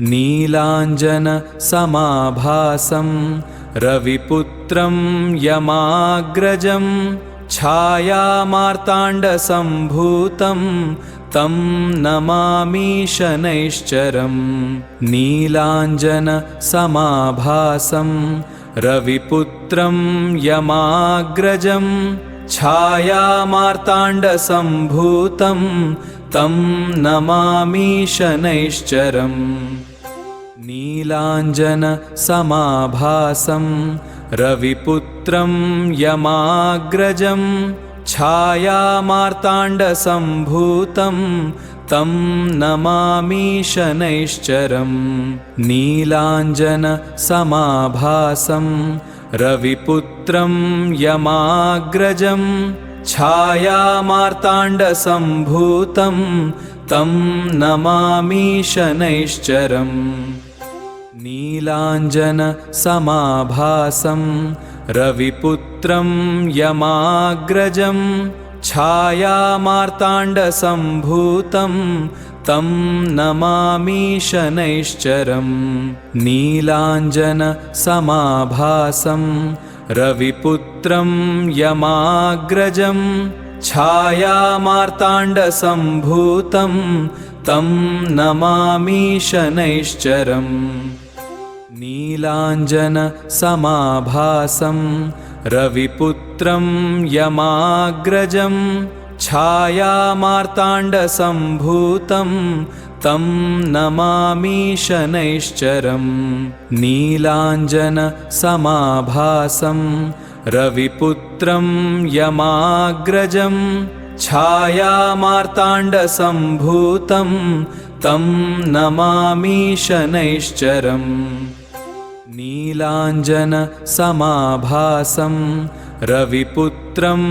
नीलाञ्जनसमाभासं रविपुत्रं यमाग्रजं छायामार्ताण्डसम्भूतं तं नमामि शनैश्चरम्। नीलाञ्जनसमाभासं रविपुत्रं यमाग्रजं छायामार्ताण्डसम्भूतं तं नमामि शनैश्चरम्। नीलाञ्जनसमाभासं रविपुत्रं यमाग्रजं छायामार्ताण्डसम्भूतं तं नमामि शनैश्चरम्। नीलाञ्जनसमाभासं रविपुत्रं यमाग्रजं छायामार्ताण्डसम्भूतं तं नमामि शनैश्चरम्। नीलाञ्जनसमाभासं रविपुत्रं यमाग्रजं छायामार्ताण्डसम्भूतं तं नमामि शनैश्चरम्। नीलाञ्जनसमाभासं रविपुत्रं यमाग्रजं छायामार्ताण्डसम्भूतं तं नमामि शनैश्चरम्। नीलाञ्जनसमाभासं रविपुत्रं यमाग्रजं छायामार्ताण्डसम्भूतं तं नमामि शनैश्चरम्। नीलाञ्जनसमाभासं रविपुत्रं यमाग्रजं छायामार्ताण्डसम्भूतं तं नमामि शनैश्चरम्। नीलाञ्जनसमाभासं रविपुत्रं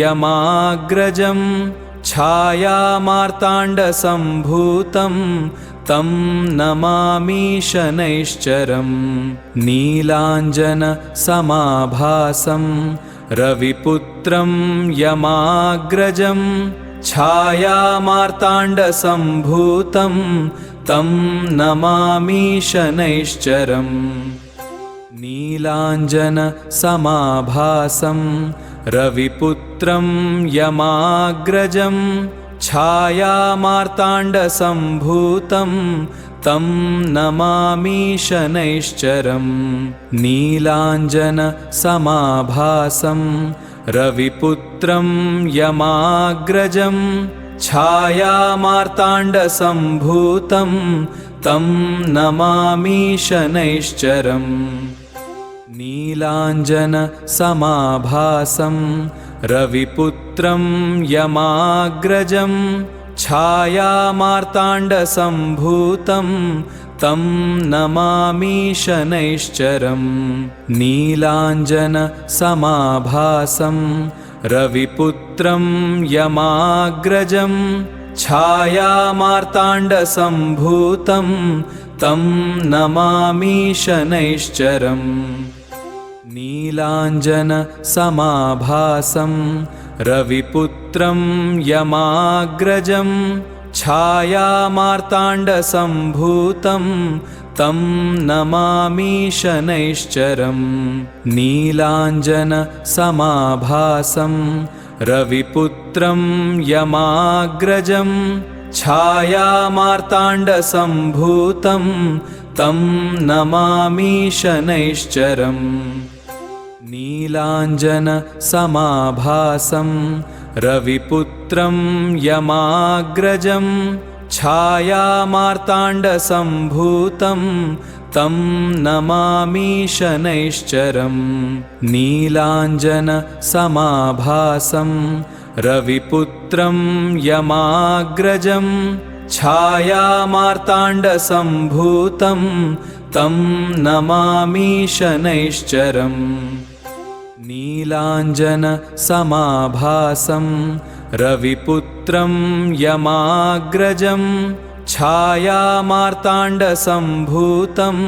यमाग्रजं छायामार्ताण्डसम्भूतं तं नमामि शनैश्चरम्। नीलाञ्जनसमाभासं रविपुत्रं यमाग्रजं छायामार्ताण्डसम्भूतं तं नमामि शनैश्चरम्। नीलाञ्जनसमाभासं रविपुत्रं यमाग्रजं छायामार्ताण्डसम्भूतं तं नमामि शनैश्चरम्। नीलाञ्जनसमाभासं रविपुत्रं यमाग्रजं छायामार्ताण्डसम्भूतं तं नमामि शनैश्चरम्। नीलाञ्जनसमाभासं रविपुत्रं यमाग्रजं छायामार्ताण्डसम्भूतं तं नमामि शनैश्चरम्। नीलाञ्जनसमाभासं रविपुत्रं यमाग्रजं छायामार्ताण्डसम्भूतं तं नमामि शनैश्चरम्। नीलाञ्जनसमाभासं रविपुत्रं यमाग्रजं छायामार्ताण्डसम्भूतं तं नमामि शनैश्चरम्। नीलाञ्जनसमाभासं रविपुत्रं यमाग्रजं छायामार्ताण्डसम्भूतं तं नमामि शनैश्चरम्। नीलाञ्जनसमाभासं रविपुत्रं यमाग्रजं छायामार्ताण्डसम्भूतं तं नमामि शनैश्चरम्। नीलाञ्जनसमाभासं रविपुत्रं यमाग्रजं छायामार्ताण्डसम्भूतं तं नमामि शनैश्चरम्। नीलाञ्जनसमाभासं रविपुत्रं यमाग्रजं छायामार्ताण्डसम्भूतं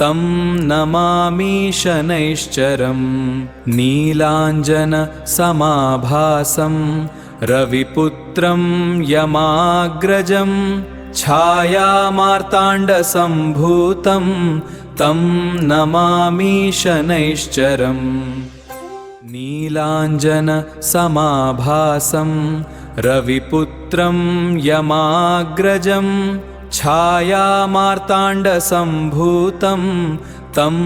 तं नमामि शनैश्चरम्। नीलाञ्जनसमाभासं रविपुत्रं यमाग्रजं छायामार्ताण्डसम्भूतं तं नमामि शनैश्चरम् नीलाञ्जनसमाभासं रविपुत्रं यमाग्रजं छायामार्ताण्डसम्भूतं तं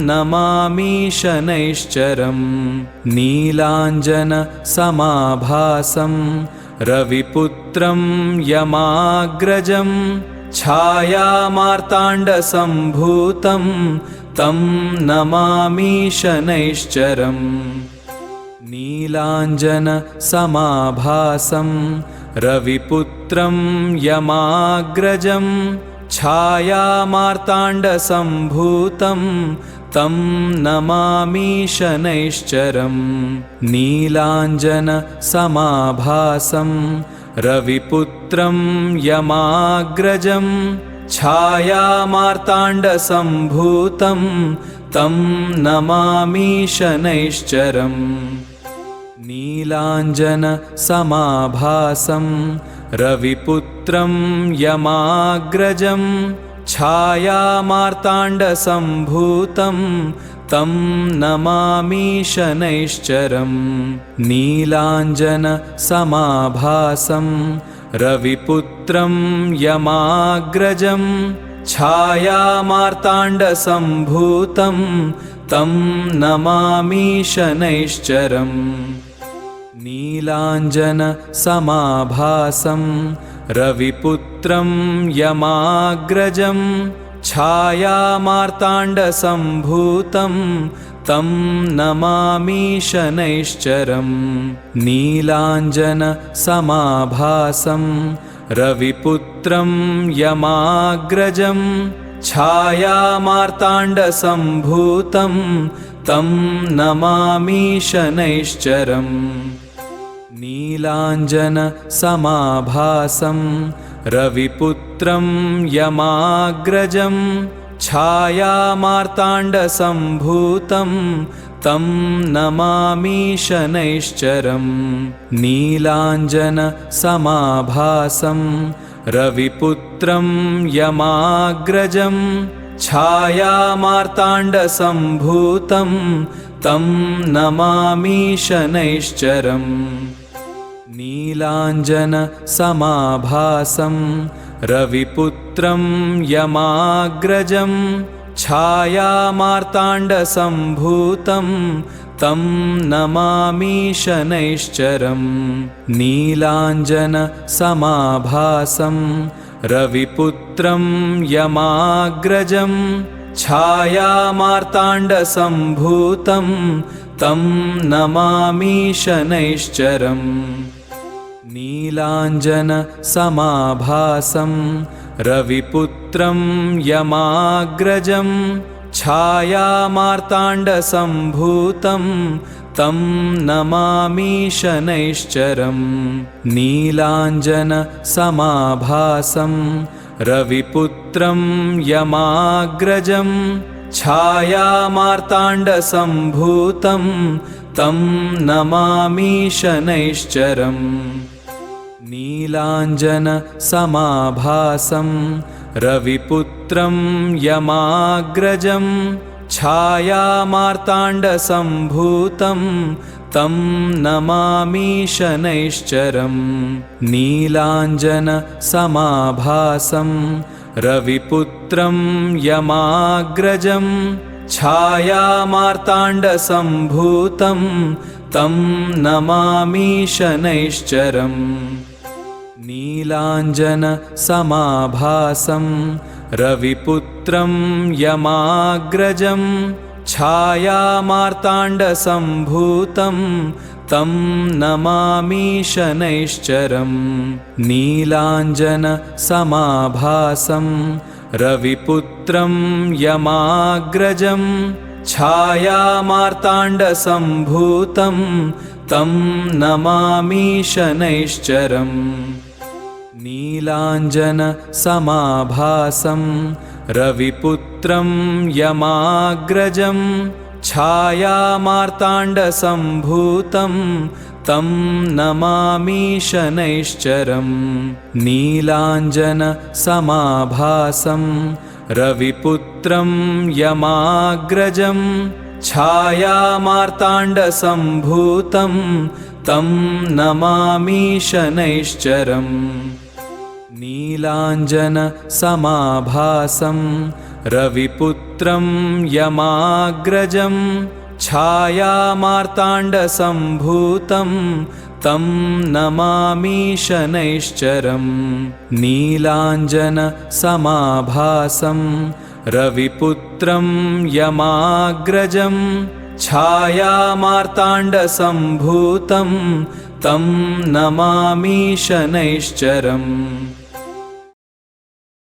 नमामि शनैश्चरम् नीलाञ्जनसमाभासं रविपुत्रं यमाग्रजं छायामार्ताण्डसम्भूतं तं नमामि शनैश्चरम् नीलाञ्जनसमाभासं रविपुत्रं यमाग्रजं छायामार्ताण्डसम्भूतं तं नमामि शनैश्चरम् नीलाञ्जनसमाभासं रविपुत्रं यमाग्रजं छायामार्ताण्डसम्भूतं तं नमामि शनैश्चरम् नीलाञ्जनसमाभासं रविपुत्रं यमाग्रजं छायामार्ताण्डसम्भूतं तं नमामि शनैश्चरम् नीलाञ्जनसमाभासं रविपुत्रं यमाग्रजं छायामार्ताण्डसम्भूतं तं नमामि शनैश्चरम् नीलाञ्जनसमाभासं रविपुत्रं यमाग्रजं छायामार्ताण्डसम्भूतं तं नमामि शनैश्चरम् नीलाञ्जनसमाभासं रविपुत्रं यमाग्रजं छायामार्ताण्डसम्भूतं तं नमामि शनैश्चरम् नीलाञ्जनसमाभासं रविपुत्रं यमाग्रजं छायामार्ताण्डसम्भूतं तं नमामि शनैश्चरम् नीलाञ्जनसमाभासं रविपुत्रं यमाग्रजं छायामार्ताण्डसम्भूतं तं नमामि शनैश्चरम् नीलाञ्जनसमाभासं रविपुत्रं यमाग्रजं छायामार्ताण्डसम्भूतं तं नमामि शनैश्चरम् नीलाञ्जनसमाभासं रविपुत्रं यमाग्रजं छायामार्ताण्डसम्भूतं तं नमामि शनैश्चरम् नीलाञ्जनसमाभासं रविपुत्रं यमाग्रजं छायामार्ताण्डसम्भूतं तं नमामि शनैश्चरम् नीलाञ्जनसमाभासं रविपुत्रं यमाग्रजं छायामार्ताण्डसम्भूतं तं नमामि शनैश्चरम् नीलाञ्जनसमाभासं रविपुत्रं यमाग्रजं छायामार्ताण्डसम्भूतं तं नमामि शनैश्चरम् नीलाञ्जनसमाभासं रविपुत्रं यमाग्रजं छायामार्ताण्डसम्भूतं तं नमामि शनैश्चरम् नीलाञ्जनसमाभासं रविपुत्रं यमाग्रजं छायामार्ताण्डसम्भूतं तं नमामि शनैश्चरम् नीलाञ्जनसमाभासं रविपुत्रं यमाग्रजं छायामार्ताण्डसम्भूतं तं नमामि शनैश्चरम् नीलाञ्जनसमाभासं रविपुत्रं यमाग्रजं छायामार्ताण्डसम्भूतं तं नमामि शनैश्चरं नीलाञ्जनसमाभासं रविपुत्रं यमाग्रजं छायामार्ताण्डसम्भूतं तं नमामि शनैश्चरम् नीलाञ्जनसमाभासं रविपुत्रं यमाग्रजं छायामार्ताण्डसम्भूतं तं नमामि शनैश्चरम् नीलाञ्जनसमाभासं रविपुत्रं यमाग्रजं छायामार्ताण्डसम्भूतं तं नमामि शनैश्चरम्